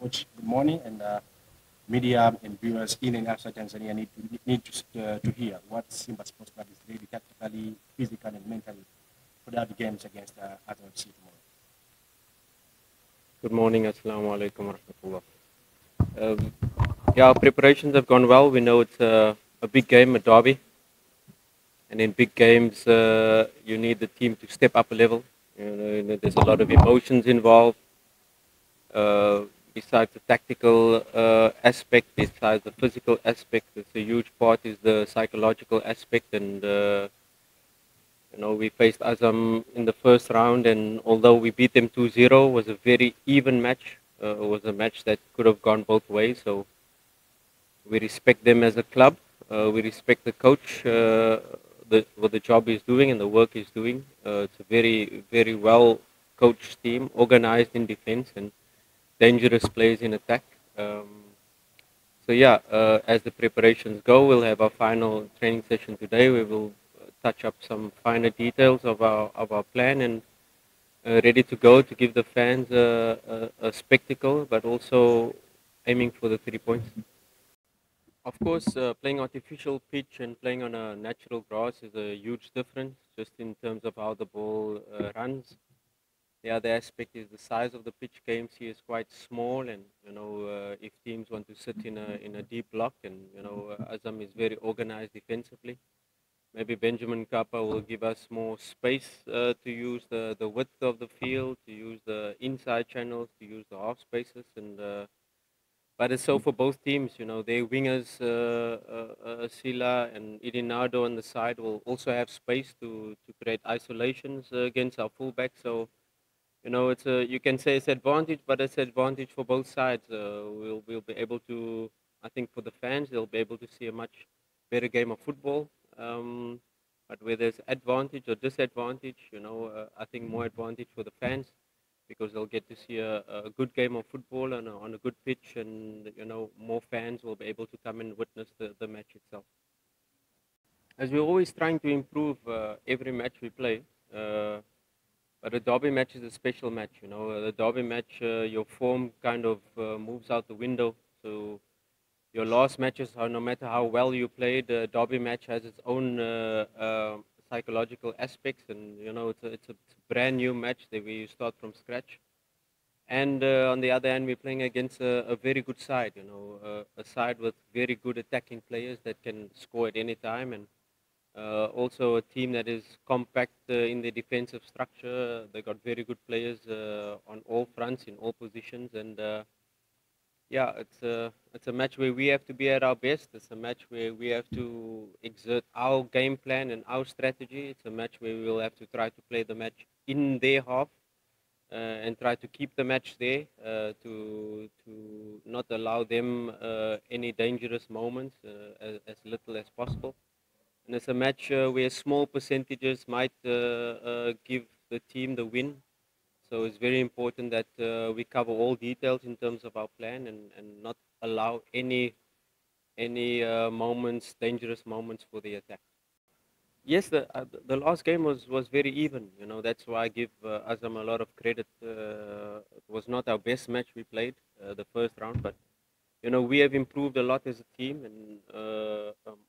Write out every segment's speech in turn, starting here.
Coach, good morning, and media and viewers in and outside Tanzania need to hear what Simba Sports Club is ready tactically, physically, and mentally for the other games against Azam FC tomorrow. Good morning, Assalamu alaikum warahmatullah. Yeah, our preparations have gone well. We know it's a big game, a derby, and in big games, you need the team to step up a level. There's a lot of emotions involved. Besides the tactical aspect, besides the physical aspect, it's a huge part is the psychological aspect. And we faced Azam in the first round, and although we beat them 2-0, it was a very even match. It was a match that could have gone both ways. So we respect them as a club. We respect the coach, what the job he's doing and the work he's doing. It's a very, very well coached team, organized in defense and dangerous players in attack. So yeah, as the preparations go, we'll have our final training session today. We will touch up some finer details of our plan and ready to go to give the fans a spectacle, but also aiming for the 3 points. Of course, playing artificial pitch and playing on a natural grass is a huge difference, just in terms of how the ball runs. The other aspect is the size of the pitch. KMC is quite small, and if teams want to sit in a deep block, and Azam is very organized defensively. Maybe Benjamin Kappa will give us more space to use the width of the field, to use the inside channels, to use the half spaces, and but it's so for both teams. Their wingers, Sillah and Nado on the side will also have space to create isolations against our fullback. So it's you can say it's advantage, but it's advantage for both sides. We'll be able to, I think, for the fans, they'll be able to see a much better game of football. But where there's advantage or disadvantage, I think more advantage for the fans because they'll get to see a good game of football on a good pitch, and more fans will be able to come and witness the match itself. As we're always trying to improve every match we play. But a derby match is a special match, The derby match, your form kind of moves out the window. So your last matches, no matter how well you played, the derby match has its own psychological aspects, and it's a brand new match that we start from scratch. And on the other hand, we're playing against a very good side, a side with very good attacking players that can score at any time, and also a team that is compact in the defensive structure. They got very good players on all fronts in all positions, and yeah, it's a match where we have to be at our best. It's a match where we have to exert our game plan and our strategy. It's a match where we will have to try to play the match in their half and try to keep the match there to not allow them any dangerous moments as little as possible. And it's a match where small percentages might give the team the win. So it's very important that we cover all details in terms of our plan and not allow any moments, dangerous moments for the attack. Yes, the last game was very even. That's why I give Azam a lot of credit. It was not our best match we played the first round, but we have improved a lot as a team and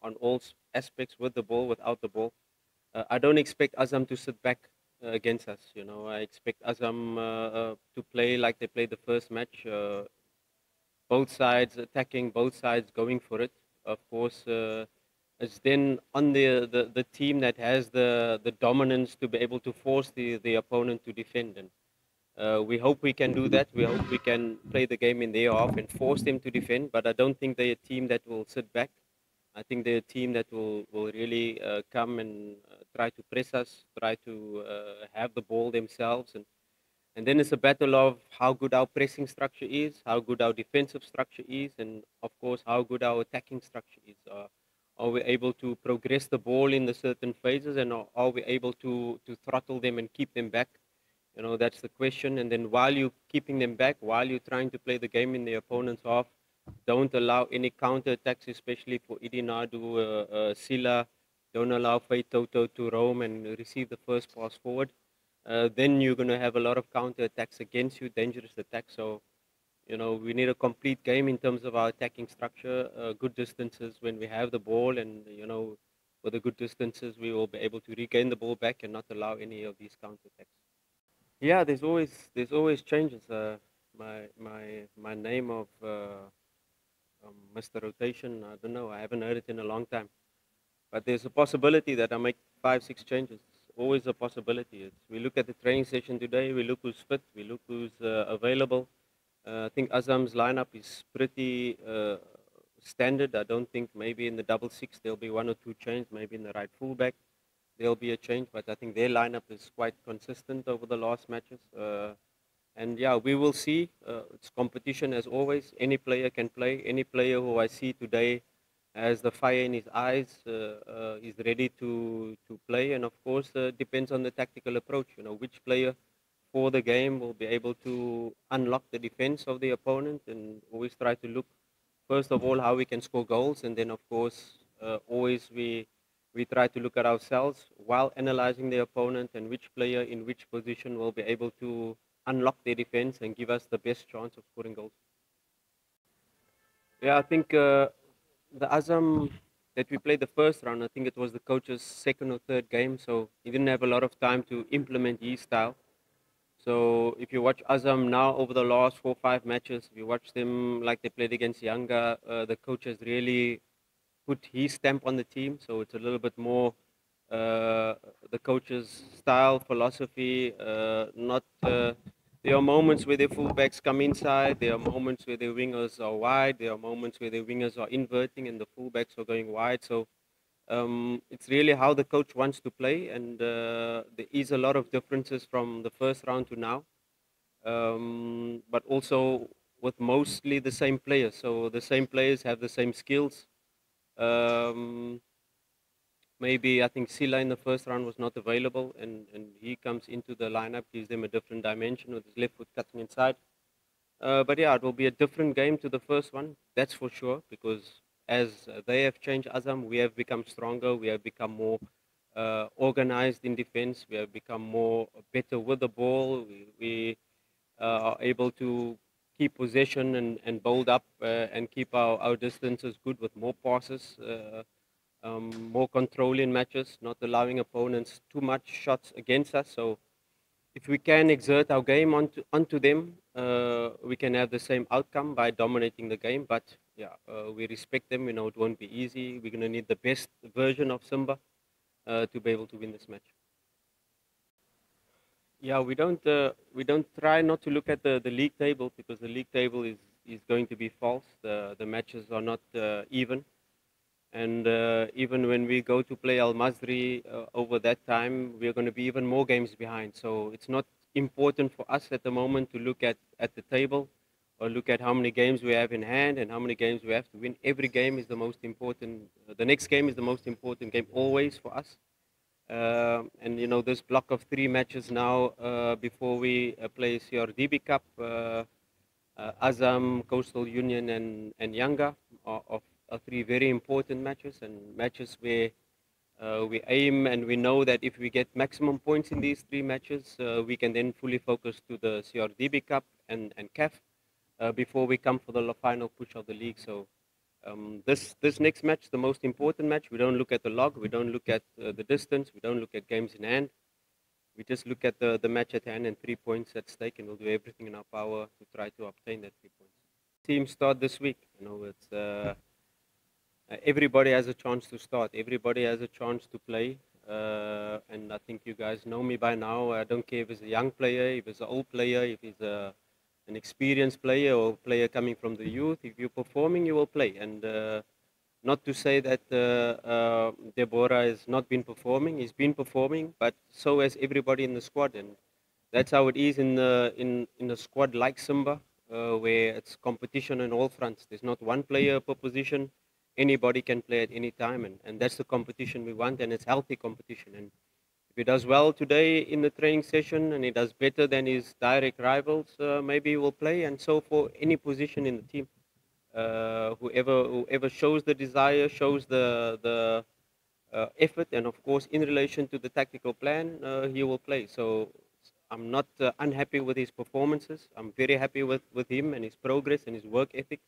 on all aspects with the ball, without the ball. I don't expect Azam to sit back against us. I expect Azam to play like they played the first match. Both sides attacking, both sides going for it. Of course, it's then on the team that has the dominance to be able to force the opponent to defend. And we hope we can do that. We hope we can play the game in their half and force them to defend. But I don't think they're a team that will sit back. I think they're a team that will really come and try to press us, try to have the ball themselves. And then it's a battle of how good our pressing structure is, how good our defensive structure is, and of course, how good our attacking structure is. Are we able to progress the ball in the certain phases, and are we able to throttle them and keep them back? That's the question. And then while you're keeping them back, while you're trying to play the game in the opponent's half, don't allow any counter attacks, especially for Nado, Sillah. Don't allow Faye Toto to roam and receive the first pass forward. Then you're going to have a lot of counter attacks against you, dangerous attacks. So, we need a complete game in terms of our attacking structure, good distances when we have the ball, and with the good distances we will be able to regain the ball back and not allow any of these counter attacks. Yeah, there's always changes. My name of Mr. Rotation, I don't know. I haven't heard it in a long time. But there's a possibility that I make 5, 6 changes. Always a possibility. We look at the training session today. We look who's fit. We look who's available. I think Azam's lineup is pretty standard. I don't think maybe in the double six there'll be 1 or 2 changes. Maybe in the right fullback there'll be a change. But I think their lineup is quite consistent over the last matches. And yeah, we will see. It's competition as always. Any player can play. Any player who I see today has the fire in his eyes, is ready to play. And of course, depends on the tactical approach. Which player for the game will be able to unlock the defense of the opponent, and always try to look first of all how we can score goals, and then of course always we try to look at ourselves while analyzing the opponent and which player in which position will be able to unlock their defense and give us the best chance of scoring goals. Yeah, I think the Azam that we played the first round, I think it was the coach's second or third game, so he didn't have a lot of time to implement his style. So if you watch Azam now over the last 4, 5 matches, if you watch them like they played against Yanga, the coach has really put his stamp on the team. So it's a little bit more the coach's style, philosophy. Not There are moments where the fullbacks come inside. There are moments where the wingers are wide. There are moments where the wingers are inverting and the fullbacks are going wide. So it's really how the coach wants to play, and there is a lot of differences from the first round to now, but also with mostly the same players. So the same players have the same skills. Um, Maybe I think Sillah in the first round was not available, and he comes into the lineup, gives them a different dimension with his left foot cutting inside. But yeah, it will be a different game to the first one, that's for sure, because as they have changed Azam, we have become stronger, we have become more organized in defense, we have become more better with the ball, we are able to keep possession and build up and keep our distances good with more passes, more control in matches, not allowing opponents too much shots against us. So if we can exert our game onto them, we can have the same outcome by dominating the game. But yeah, we respect them. We know it won't be easy. We're going to need the best version of Simba to be able to win this match. Yeah, we don't try not to look at the league table, because the league table is going to be false. The matches are not even. And even when we go to play Al Masri over that time, we're going to be even more games behind. So it's not important for us at the moment to look at the table or look at how many games we have in hand and how many games we have to win. Every game is the most important. The next game is the most important game always for us. And this block of 3 matches now before we play CRDB Cup, Azam, Coastal Union, and Yanga are 3 very important matches, and matches where we aim and we know that if we get maximum points in these 3 matches, we can then fully focus to the CRDB Cup and CAF before we come for the final push of the league. So this next match, the most important match, we don't look at the log, we don't look at the distance, we don't look at games in hand. We just look at the match at hand and 3 points at stake, and we'll do everything in our power to try to obtain that 3 points. Teams start this week. It's everybody has a chance to start. Everybody has a chance to play. And I think you guys know me by now. I don't care if it's a young player, if it's an old player, if it's an experienced player or a player coming from the youth. If you're performing, you will play. And not to say that Deborah has not been performing. He's been performing, but so has everybody in the squad. And that's how it is in a squad like Simba, where it's competition on all fronts. There's not one player per position. Anybody can play at any time, and that's the competition we want, and it's healthy competition. And if he does well today in the training session and he does better than his direct rivals, maybe he will play. And so for any position in the team, whoever shows the desire, shows the effort, and of course in relation to the tactical plan, he will play. So I'm not unhappy with his performances. I'm very happy with him and his progress and his work ethic.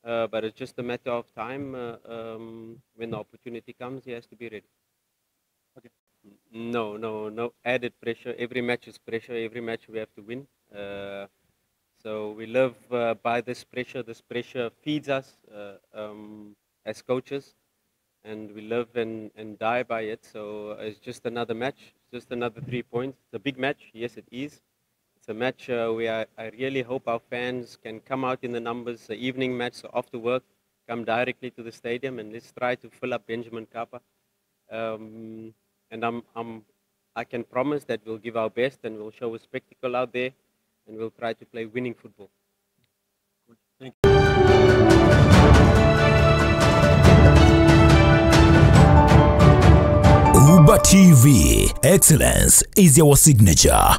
But it's just a matter of time. When the opportunity comes, he has to be ready. Okay. No added pressure. Every match is pressure. Every match we have to win. So we live by this pressure. This pressure feeds us as coaches, and we live and die by it. So it's just another match. It's just another 3 points. It's a big match. Yes, it is. It's a match where I really hope our fans can come out in the numbers. The evening match, so after work, come directly to the stadium, and let's try to fill up Benjamin Kappa. And I can promise that we'll give our best and we'll show a spectacle out there, and we'll try to play winning football. Thank you. Uba TV, excellence is our signature.